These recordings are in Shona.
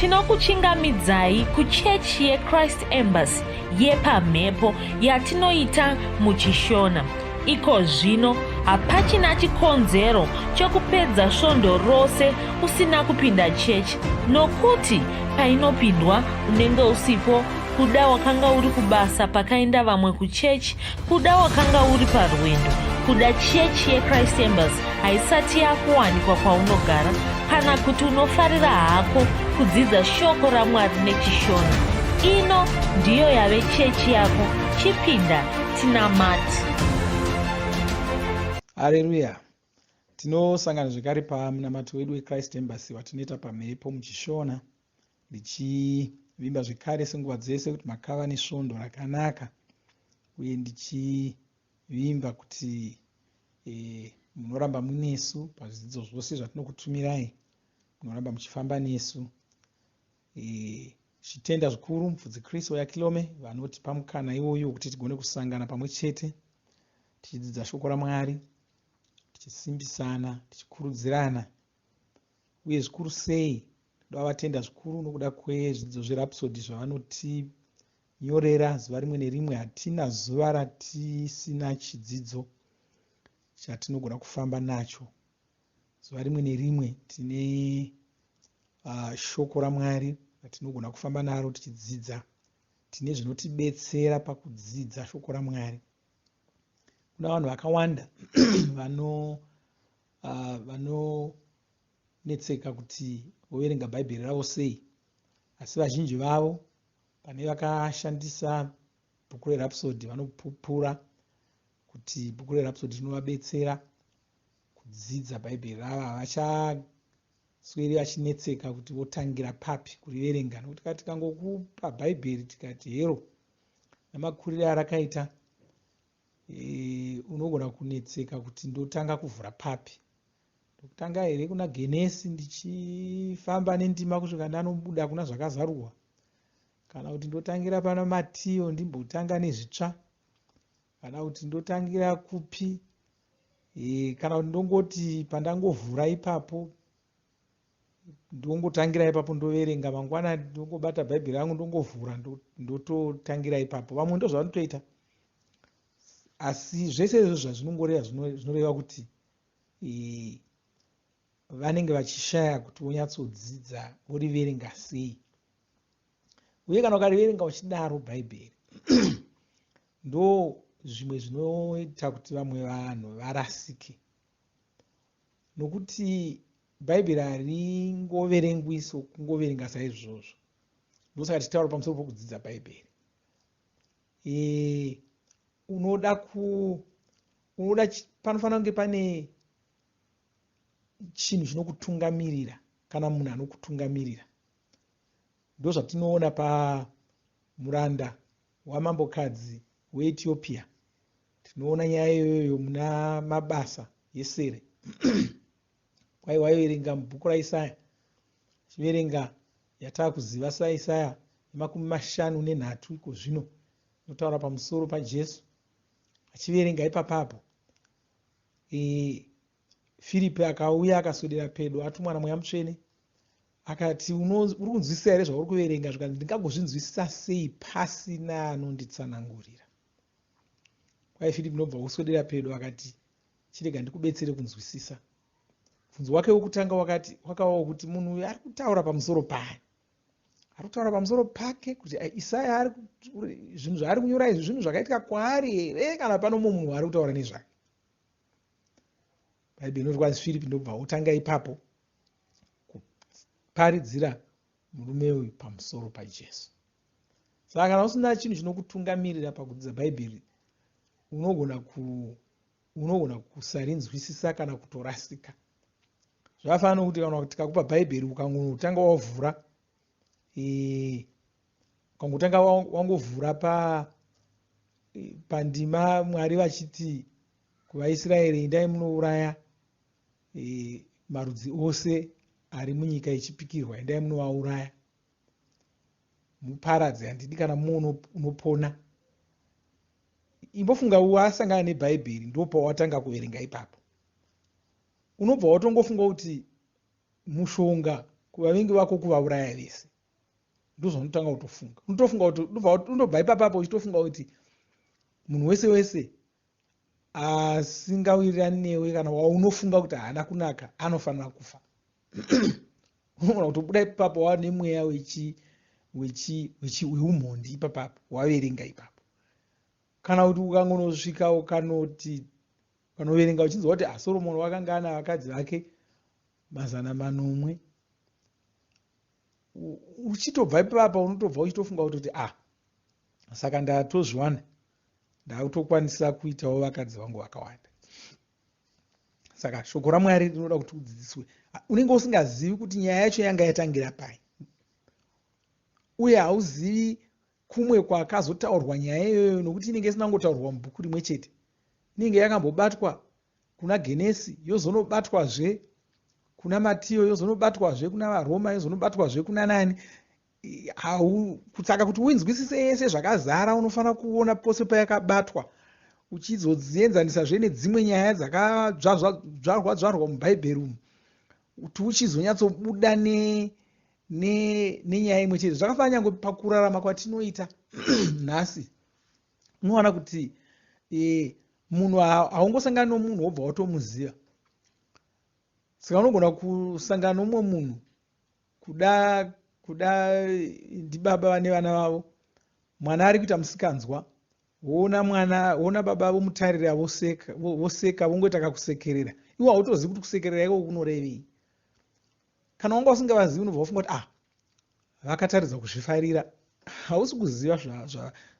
tinokuchingamidzai kuchechi yeChrist Embassy yepamhepo yatinoita muchishona. Iko zvino hapachina chikonzero chokupedza svondo rose usina kupinda chechi, nokuti painopindwa unenge usipo, kuda wakanga uri kubasa pakaenda vamwe kuchechi, kuda wakanga uri parwendo, kuda chechi yeChrist Embassy haisati yakuwanikwa kwaunogara, kana kuti unofarira hako kudzidza shoko raMwari nechishona. Ino ndiyo yave chechi yako. Chipinda tinamati. Haleluya. Tinosangana zvekare pamunamato wedu weChrist Embassy watinoita pamhepo muchishona, ndichivimba zvekare senguva dzese kuti makava nesvondo rakanaka, uye ndichivimba kuti munoramba munesu pazvidzidzo zvose zvatinokutumirai, munoramba muchifamba nesu. Chitenda zvikuru mufudzi Kristu yakilome vanotipa mukana iwoyo kuti tigone kusangana pamwe chete tichidzidza shoko raMwari, tichisimbisana, tichikurudzirana, uye zvikuru sei toda vatenda zvikuru nokuda kwezvidzidzo zverapsodi zvavanotinyorera zuva rimwe nerimwe. Hatina zuva ratisina chidzidzo chatinogona kufamba nacho. Zuva rimwe nerimwe tine shoko raMwari ratinogona kufamba naro tichidzidza. Tine zvinotibetsera pakudzidza shoko raMwari. Kuna vanhu vakawanda vanonetseka kuti voverenga bhaibheri ravo sei, asi vazhinji vavo pane vakashandisa bhuku rerapsodi vanopupura kuti bhuku rerapsodi rinovabetsera kudzidza bhaibheri ravo. Havachasweri vachinetseka kuti votangira papi kuriverenga, nokuti tikangokupa bhaibheri tikati hero namakurire arakaita, unogona kunetseka kuti ndotanga kuvhura papi. Ndokutanga here kuna Genesi ndichifamba nendima kusvika ndanobuda kuna zvakazarurwa, kana kuti ndotangira pana Matiyo ndimbotanga nezvitsva, kana kuti ndotangira kupi, kana kuti ndongoti pandangovhura ipapo ndongotangira ipapo ndoverenga, mangwana ndongobata bhaibheri rangu ndongovhura ndototangira ipapo. Vamwe ndo zvavanotoita, asi zvese izvo zvazvinongoreva zvinoreva kuti vanenge vachishaya kuti vonyatsodzidza voriverenga sei. Uye kana ukariverenga uchidaro bhaibheri ndo zvimwe zvinoita kuti vamwe vanhu varasike, nokuti bhaibheri haringoverengwi sokungoverenga saizvozvo. Ndosaka tichitaura pamusoro pokudzidza bhaibheri. Panofanira kunge pane chinhu chinokutungamirira kana munhu anokutungamirira. Ndo zvatinoona pamuranda wamambokadzi weEthiopia. Tinoona nyaya iyoyo muna mabasa yesere. Waiverenga mubhuku raIsaya, chiverenga yatakuziva saIsaya 53 iko zvino, inotaura pamusoro paJesu. Achiverenga ipapapo, Firipi akauya akaswedera pedo, atumwa naMweya Mutsvene, akati uri kunzwisisa here zvauri kuverenga? Zvikati ndingagozvinzwisisa sei pasina anonditsanangurira? Kwai Firipi nobva uswedera pedo akati chirega ndikubetsere kunzwisisa. Bvunzo wake wokutanga wakawa kuti munhu uyu ari kutaura pamusoro paani? Ari kutaura pamusoro pake kuti Isaya zvinhu zvaari kunyora izvi zvinhu zvakaitika kwaari here, kana pano munhu ari kutaura nezvake? Bhaibheri inoti kwazi Firipi ndobva otanga ipapo kuparidzira murume uyu pamusoro paJesu. Saka kana usina chinhu chinokutungamirira pakudzidza bhaibheri, unogona kusarinzwisisa kana kutorasika. Zvakafanana nokuti kana tikakupa bhaibheri ukangotanga wavhura, ukangotanga wangovhura pandima Mwari vachiti kuvaIsraeri, endai munouraya marudzi ose ari munyika ichipikirwa, endai munovauraya, muparadze, handidi kana mumwe unopona. Imbofunga wasangana nebhaibheri ndopawatanga kuverenga ipapo. Unobva watongofunga kuti mushonga kuvavengi vako kuvauraya vese. ndozvaunotanga kutofunga. Unotofunga kuti unobva ipapo uchitofunga kuti munhu wese wese asingawirirani newe kana waunofunga kuti haana kunaka anofanira kufa. Unoona kutobuda ipapo wava nemweya weumhondi ipapapo waverenga ipapo. Kana kuti ukangonosvika ukanoverenga uchinzwa kuti Soromoni wakanga ana vakadzi vake 400, uchitobva ipapo unotobva uchitofunga kuti saka ndatozviwana ndakutokwanisa kuitawo vakadzi vangu vakawanda. Saka shoko raMwari rinoda kuti udzidziswe. Unenge usingazivi kuti nyaya yacho yanga yatangira pai, uye hauzivi kumwe kwakazotaurwa nyaya iyoyo, nokuti inenge isinangotaurwa mubhuku rimwe chete. Inenge yakambobatwa kuna Genesi, yozonobatwazve kuna Matiyo, yozonobatwazve kuna vaRoma, yozonobatwazve kuna nani. Saka kuti uinzwisise yese zvakazara unofanira kuona pose payakabatwa, uchizodzienzanisazve nedzimwe nyaya dzakadzvarwa mubhaibheri umu, kuti uchizonyatsobuda nenyaya imwe chete. Zvakafanana nyange pakurarama kwatinoita nhasi. Unowana kuti munhu haungosangana nomunhu wobva watomuziva. Saka unogona kusangana nomumwe munhu kuda ndibaba vane vana vavo, mwana ari kuita musikanzwa, woona baba vomutarira voseka, vongoita kakusekerera. Iwo hautozivi kuti kusekerera iko kunorevei. Kana wanga usingavazivi unobva wafunga kuti vakataridza kuzvifarira. Hausi kuziva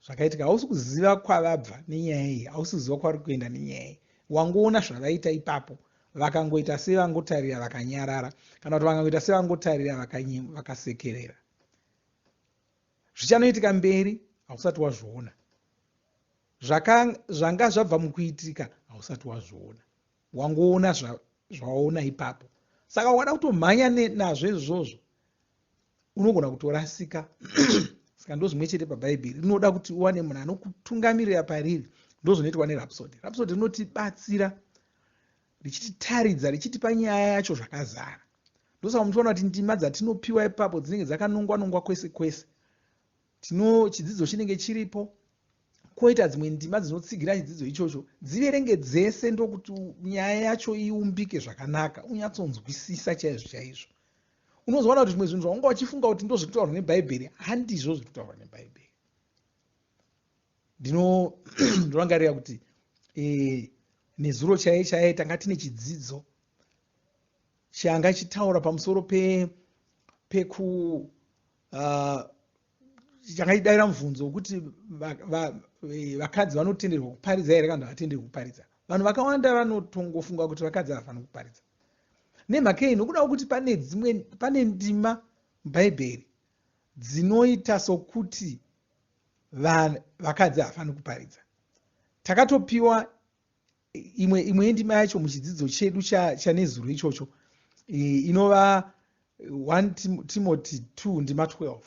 zvakaitika, hausi kuziva kwavabva nenyaya iyi, hausi kuziva kwavari kuenda nenyaya iyi. Wangoona zvavaita ipapo, vakangoita sevangotarira vakanyarara, kana kuti vakangoita sevangotarira vakasekerera. Zvichanoitika mberi hausati wazviona, zvanga zvabva mukuitika hausati wazviona, wangoona zvawaona ipapo. Saka wada kutomhanya nazvo izvozvo unogona kutorasika. Saka ndozvimwe chete pabhaibheri rinoda kuti uwane munhu anokutungamirira pariri. Ndozvinoitwa nerhapsody. Rhapsody rinotibatsira richititaridza, richitipa nyaya yacho zvakazara. Ndosaka munoona kuti ndima dzatinopiwa ipapo dzinenge dzakanongwa kwese kwese. Chidzidzo chinenge chiripo, koita dzimwe ndima dzinotsigira chidzidzo ichocho, dziverenge dzese ndokuti nyaya yacho iumbike zvakanaka, unyatsonzwisisa chaizvo chaizvo. Unozoona kuti zvimwe zvinhu zvawanga uchifunga kuti ndozvirikutaurwa nebhaibheri handizvo zvirikutaurwa nebhaibheri. Ndinorangarira kuti nezuro chaiye tanga tine chidzidzo changa chitaura pamusoro changa chidaira mubvunzo wekuti vakadzi vanotenderwa kuparidza here kana havatenderwi kuparidza. Vanhu vakawanda vanotongofunga kuti vakadzi havafaniri kuparidza. Nemhaka iyi nokuda kuti pane ndima mubhaibheri dzinoita sokuti vakadzi havafaniri kuparidza. Takatopiwa imwe yendima yacho muchidzidzo chedu chanezuro ichocho, inova 1 Timothy 2 ndima 12,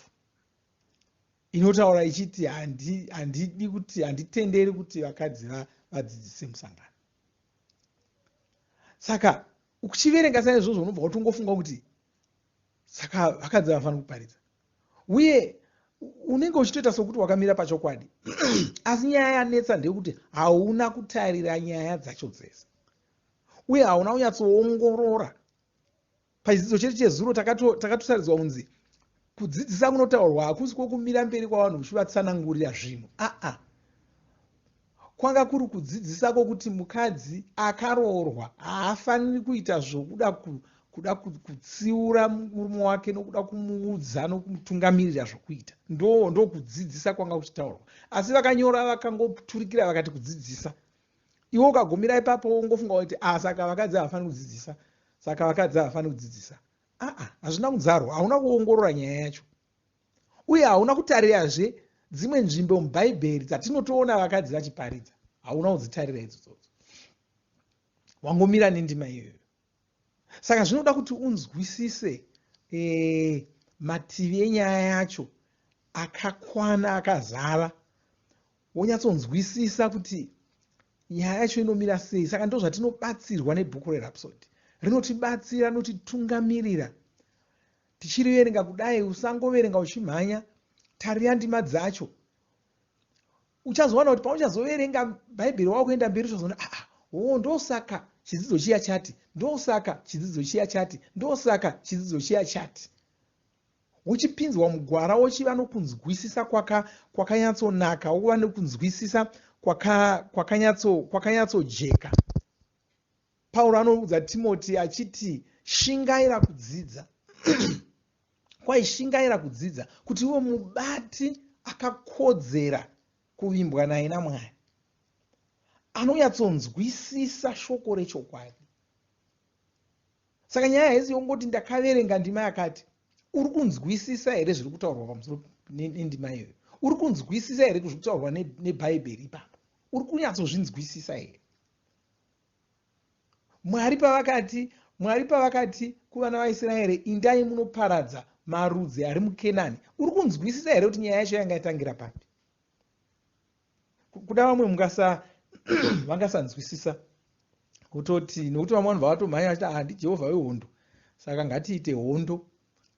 inotaura ichiti handitenderi kuti vakadzi vadzidzise musangano. Saka uchiverenga saizvozvo unobva utongofunga kuti saka vakadzi havafaniri kuparidza, uye unenge uchitoita sokuti wakamira pachokwadi. Asi nyaya yanetsa ndeyekuti hauna kutarira nyaya dzacho dzese, uye hauna kunyatsoongorora. Pachidzidzo chedu chezuro takatotaridzwa kunzi kudzidzisa kunotaurwa hakusi kwokumira mberi kwavanhu uchivatsanangurira zvinhu. Kwanga kuri kudzidzisa kwokuti mukadzi akaroorwa haafaniri kuita zvokuda kutsiura murume wake nokuda kumuudza nokumutungamirira zvokuita. Ndo kudzidzisa kwanga kuchitaurwa. Asi vakanyora vakangoturikira vakati kudzidzisa. Iwo ukagumira ipapo wongofunga kuti saka vakadzi havafaniri kudzidzisa, saka vakadzi havafaniri kudzidzisa. Hazvina kudzarwa, hauna kuongorora nyaya yacho. Uye hauna kutarirazve dzimwe nzvimbo mubhaibheri dzatinotoona vakadzi vachiparidza. Hauna kudzitarira idzodzo. Wangomira nendima iyoyo. Saka zvinoda kuti unzwisise mativi enyaya yacho akakwana, akazara. Wonyatsonzwisisa kuti nyaya yacho inomira sei. Saka ndo zvatinobatsirwa nebhuku reRhapsody. Rinotibatsira, rinotitungamirira tichiriverenga kudai, usangoverenga uchimhanya, tarira ndima dzacho. Uchazowana kuti pauchazoverenga bhaibheri wako kuenda mberi uchazoona ndosaka chidzidzo chiya chati, ndosaka chidzidzo chiya chati, ndosaka chidzidzo chiya chati. Uchipinzwa mugwara wochiva nokunzwisisa kwakanyatsonaka, wokuva nokunzwisisa kwakanyatsojeka. Pauro anoudza Timoti achiti shingaira kudzidza. Kwai shingaira kudzidza kuti iwe mubati akakodzera kuvimbwa naye naMwari, anonyatsonzwisisa shoko rechokwadi. Saka nyaya haisi yongoti ndakaverenga ndima yakati. Uri kunzwisisa here zviri kutaurwa pamusoro nendima iyoyo? Uri kunzwisisa here zviri kutaurwa nebhaibheri ipapo? Uri kunyatsozvinzwisisa here? Mwari pavakati kuvana vaIsraeri, indai munoparadza marudzi ari muKenani, uri kunzwisisa here kuti nyaya yacho yanga itangira papi? Kuda vamwe vangasanzwisisa kutoti, nokuti vamwe vanhu vavatomhanya vachiti ndiJehovha wehondo, saka ngatiite hondo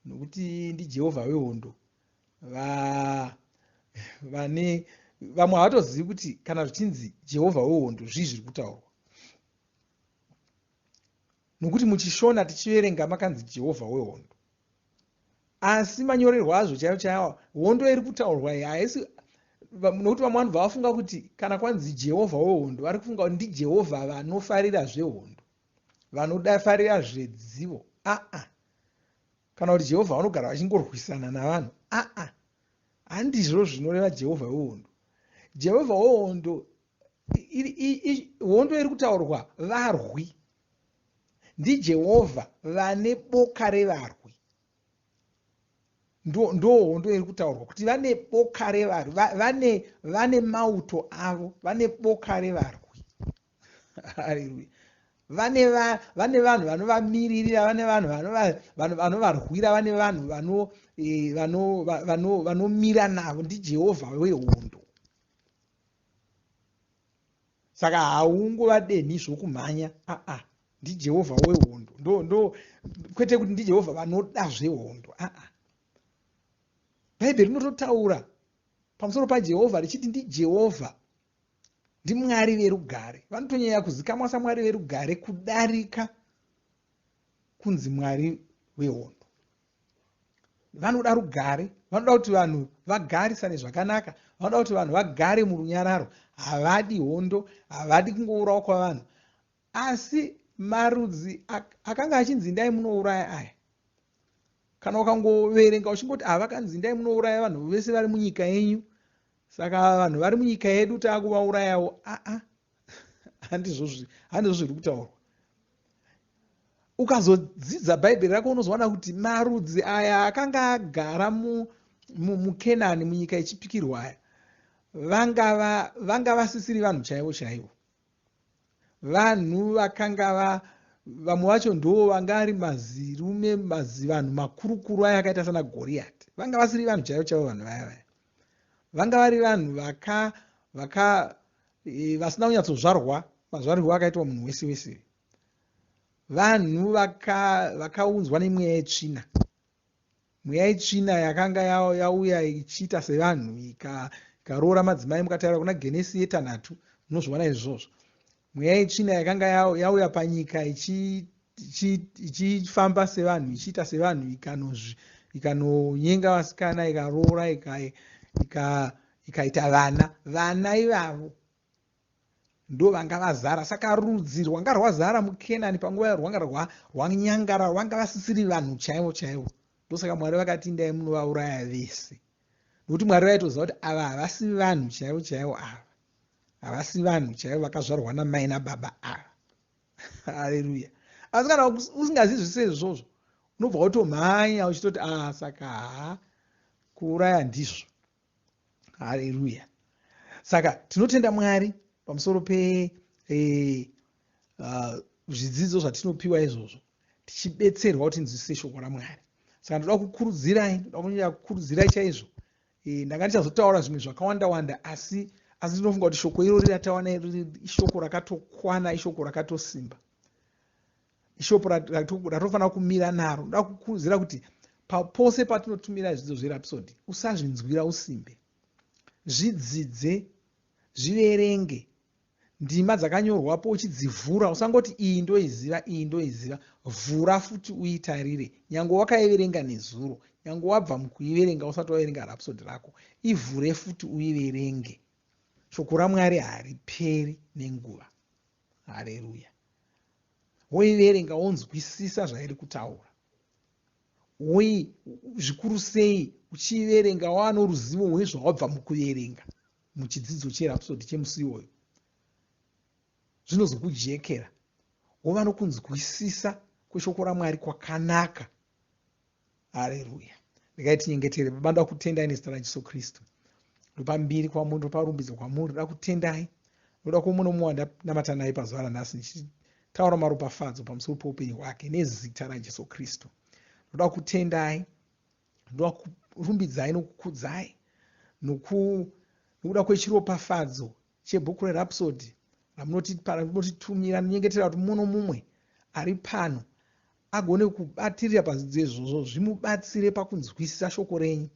nokuti ndiJehovha wehondo. Vamwe havatozivi kuti kana zvichinzi Jehovha wehondo zviri kutaurwa. Nokuti muchishona tichiverenga makanzi Jehovha wehondo, asi manyorerwa azvo chaiwo chaiwo hondo iri kutaurwa haisi. Nokuti vamwe vanhu vavafunga kuti kana kwanzi Jehovha wehondo vari kufunga kuti ndiJehovha vanofarira zvehondo, vanodafarira zvedzivo. Kana kuti Jehovha vanogara vachingorwisana navanhu. Handizvo zvinoreva Jehovha wehondo. Jehovha wehondo, hondo iri kutaurwa varwi. NdiJehovha vane boka revarwi. Ndo hondo iri kutaurwa kuti vane boka revarwi, vane mauto avo, vane boka revarwi. Haleluya. Vane vanhu vanovamiririra, vane vanhu vanovarwira, vane vanhu vanomira navo. NdiJehovha wehondo. Saka haungovadenhi zvokumhanya. NdiJehovha wehondo. Kwete kuti ndiJehovha vanoda zvehondo. Bhaibheri rinototaura pamusoro paJehovha richiti ndiJehovha, ndiMwari verugare. Vanotonyanya kuzikamwa saMwari verugare kudarika kunzi Mwari wehondo. Vanoda rugare, vanoda kuti vanhu vagarisane zvakanaka, vanoda kuti vanhu vagare murunyararo. Havadi hondo, havadi kungourawa kwavanhu. Asi marudzi akanga achinzi ndai munouraya aya, kana ukangoverenga uchingoti vakanzi ndai munouraya vanhu vese vari munyika yenyu, saka vanhu vari munyika yedu taakuvaurayawo. Handizvo zviri kutaurwa. Ukazodzidza bhaibheri rako unozowana kuti marudzi aya akanga agara muKenani, munyika yechipikirwa aya, vanga vasisiri vanhu chaivo chaivo. Vanhu vakanga vamwe vacho ndo vanga vari mazirume, vanhu makurukuru aya akaita sana Goriati. Vanga vasiri vanhu chaivo chaivo vanhu vaya. Vanga vari vanhu vasina kunyatsozvarwa, mazvarirwo akaitwa munhu wese wese. Vanhu vakaunzwa nemweya yetsvina. Mweya yetsvina yakanga yauya ichiita sevanhu ikaroora madzimai. Mukatarira kuna Genesi 3 munozviona izvozvo. Mweya yetsvina yakanga yauya panyika ichifamba sevanhu, ichiita sevanhu, ikanonyenga vasikana, ikaroora, ikaita vana ivavo ndo vanga vazara. Saka rudzi rwanga rwazara muKenani panguva rwanga rwanyangara, rwanga vasisiri vanhu chaivo chaivo. Ndosaka Mwari vakati ndai munovauraya vese, nokuti Mwari vaitoziva kuti ava havasi vanhu chaivo chaivo, ava havasi vanhu chaivo vakazvarwa namai nababa ava. Haleluya. Asi kana usingazivi zvese izvozvo, unobva utomhanya uchitoti saka kuuraya ndizvo. Haleluya. Saka tinotenda Mwari pamusoro zvidzidzo zvatinopiwa izvozvo, tichibetserwa kuti tinzwisise shoko raMwari. Saka ndoda kukurudzirai chaizvo. Ndanga ndichazotaura zvimwe zvakawanda asi ndinofunga kuti shoko iroro ratawana ishoko rakatokwana, ishoko rakatosimba, ishoko ratofanira kumira naro. Ndoda kukurudzira kuti pose patinotumira zvidzidzo zverapsody usazvinzwira usimbe, zvidzidze, zviverenge. Ndima dzakanyorwapo uchidzivhura, usangoti iyi ndoiziva, iyi ndoiziva. Vhura futi uitarire, nyange wakaiverenga nezuro, nyange wabva mukuiverenga usati waverenga rapsody rako, ivhure futi uiverenge. Shoko raMwari hariperi nenguva. Haleluya. Woiverenga wonzwisisa zvairi kutaura. Zvikuru sei uchiiverenga wano ruzivo rwezvawabva mukuverenga muchidzidzo cherapsody chemusi iwoyo. Zvinozokujekera. Wova nokunzwisisa kweshoko raMwari kwakanaka. Haleluya. Regai tinyengetere. Baba, ndoda kutendai nezita raJesu Kristu. Ndopa mbiri kwamuri, ndopa rumbidzo kwamuri, ndoda kutendai. Ndoda kumuno mumwe wandanamata naye pazuva ranhasi ndichitaura maropafadzo pamusoro poupenyu hwake nezita raJesu Kristu. Ndoda kutendai, ndoda kurumbidzai nokukudzai nokuda kwechiropafadzo chebhuku rerapsody ramunotitumira. Nonyengetera kuti muno mumwe ari pano agone kubatirira pazvidzidzo izvozvo, zvimubatsire pakunzwisisa shoko renyu,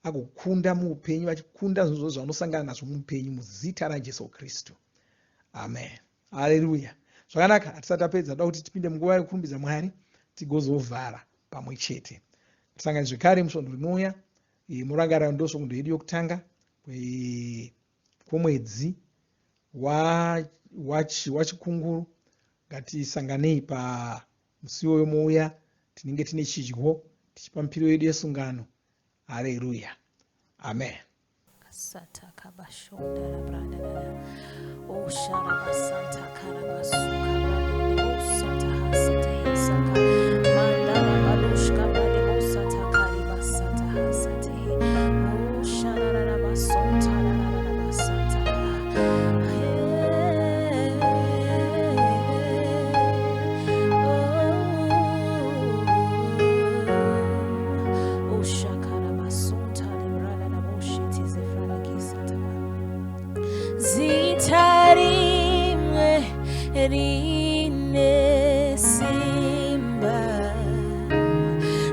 agokunda muupenyu, achikunda zvinhu zvose zvavanosangana nazvo muupenyu, muzita raJesu Kristu. Amen. Haleluya. Zvakanaka, hatisati tapedza, toda kuti tipinde munguva yekurumbidza Mwari tigozovhara pamwe chete. Tisangane zvekare musvondo rinouya, murangariro ndosvondo yedu yokutanga kwomwedzi wachikunguru. Ngatisanganei pamusi iwoyo mouya, tinenge tine chidyo tichipa mipiro yedu yesungano. Haleluya. Amen. Sata kabashonda rabranda dada. O sharaba santa karabasuka branda o sata hasate hisaka. Mandara balushka branda o sata karibasata hasate. O shararaba sonta raraba santa. O shakara sonta libranda na boshiti zefrana kisata. Zitarimwe rine simba,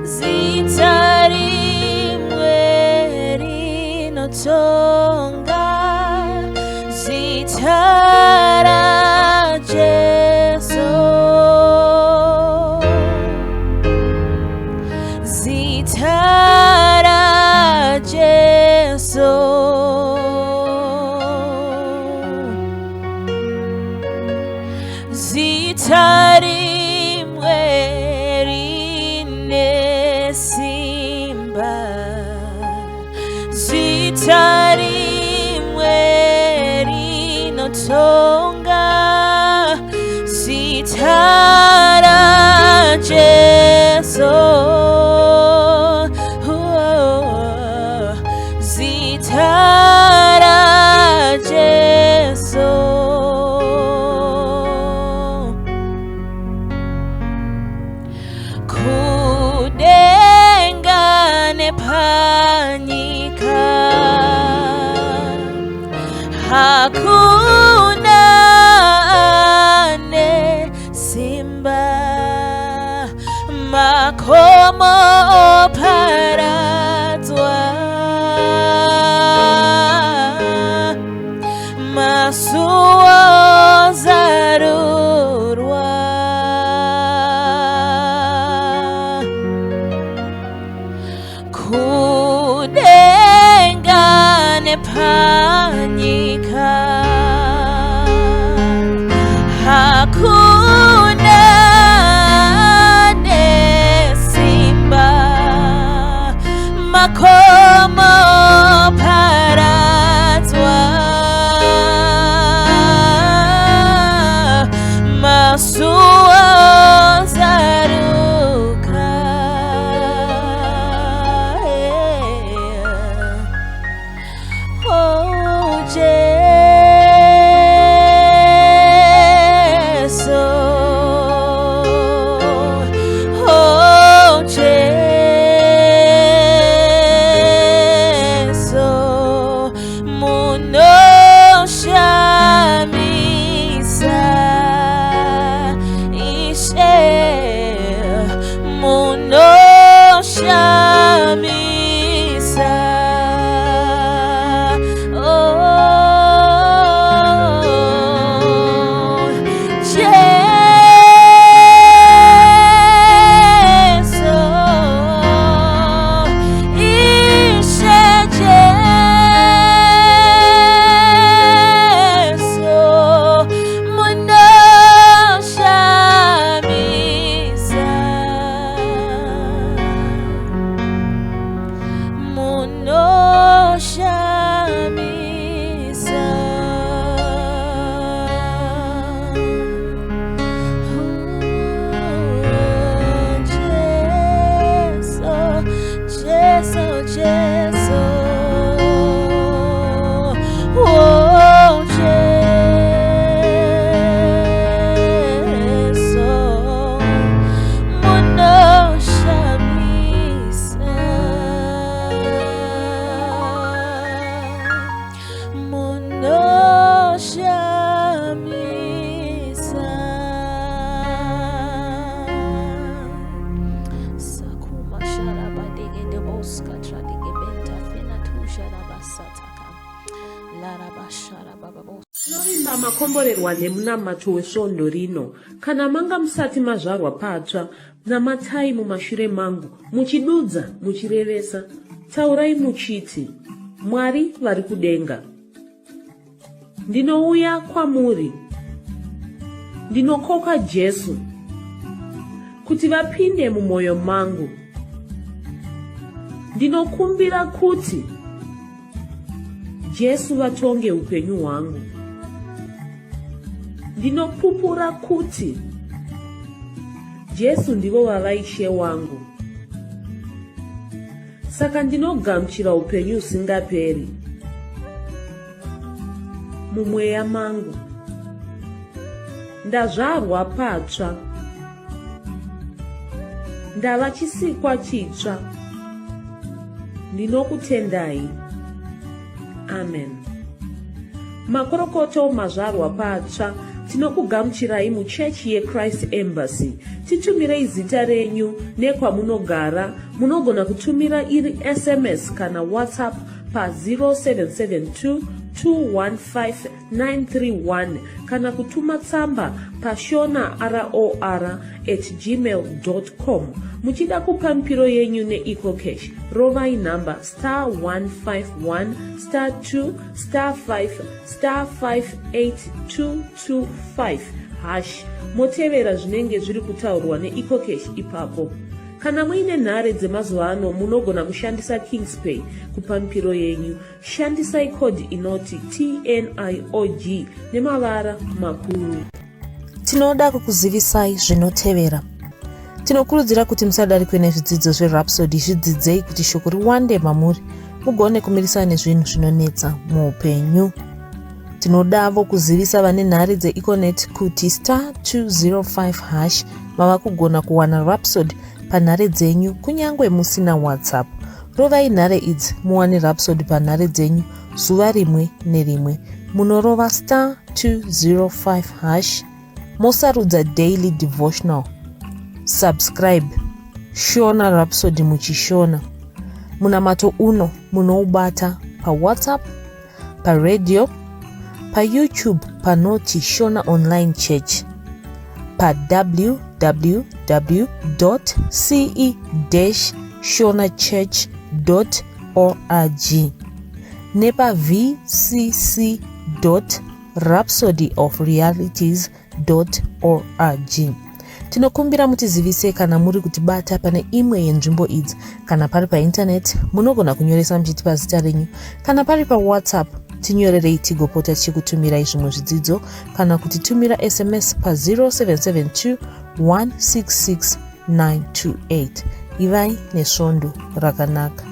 zitarimwe rinotonga, zitara Jesu, zitara Jesu. Zitarimwe rine simba, zitarimwe rinotonga, zitara Jesu, zitara Jesu. Kudengane panyika, hakuna ane simba, makomo paradzwa, masuo zarurwa. Kudengane panyika, hakuna nesimba, makomo paradzwa, masuo zaruka. Oh Jesu, oh Jesu. Tinovimba makomborerwa nemunamato wesvondo rino. Kana manga musati mazvarwa patsva, namatai mumashure mangu, muchidudza, muchirevesa. Taurai muchiti, Mwari vari kudenga, ndinouya kwamuri, ndinokoka Jesu kuti vapinde mumwoyo mangu. Ndinokumbira kuti Jesu vatonge upenyu hwangu. Ndinopupura kuti Jesu ndivo vavaishe wangu. Saka ndinogamuchira upenyu usingaperi mumweya mangu. Ndazvarwa patsva, ndava chisikwa chitsva. Ndinokutendai. Amen. Makorokoto mazvarwa patsva, tinokugamuchirai muchechi yeChrist Embassy. Titumirei zita renyu nekwamunogara. Munogona kutumira iri SMS kana WhatsApp pa 0772 215 kana kutuma tsamba pa shona@gmail.com. Muchida kupa mpiro yenyu neEcocash, rovai namba *151*2*5*58225 motevera zvinenge zviri kutaurwa neEcocash ipapo. Kana muine nhare dzemazuva ano munogona kushandisa KingsPay kupa mpiro yenyu. Shandisai kodhi inoti TNIOG nemavara makuru. Tinoda kukuzivisai zvinotevera. Tinokurudzira kuti musadarikwe nezvidzidzo zveRhapsody. Zvidzidzei kuti shoko riwande mamuri, mugone kumirisana nezvinhu zvinonetsa muupenyu. Tinodavo kuzivisa vane nhare dzeEconet kuti *205# mava kugona kuwana Rhapsody panhare dzenyu kunyangwe musina WhatsApp. Rovai nhare idzi muwane Rhapsody panhare dzenyu zuva rimwe nerimwe. Munorova *205# mosarudza daily devotional. Subscribe Shona Rhapsody muchishona. Munamato uno munoubata pa WhatsApp, pa radio, pa YouTube panoti Shona Online Church, pa www.ce-shonachurch.org nepa vcc.rhapsodyofrealities.org. Tinokumbira mutizivise kana muri kutibata pane imwe yenzvimbo idzi. Kana pari painternet munogona kunyoresa muchitipa zita renyu. Kana pari pa WhatsApp tinyorerei tigopota tichikutumirai zvimwe zvidzidzo, kana kutitumira SMS pa 0772 166 928. Ivai nesvondo rakanaka.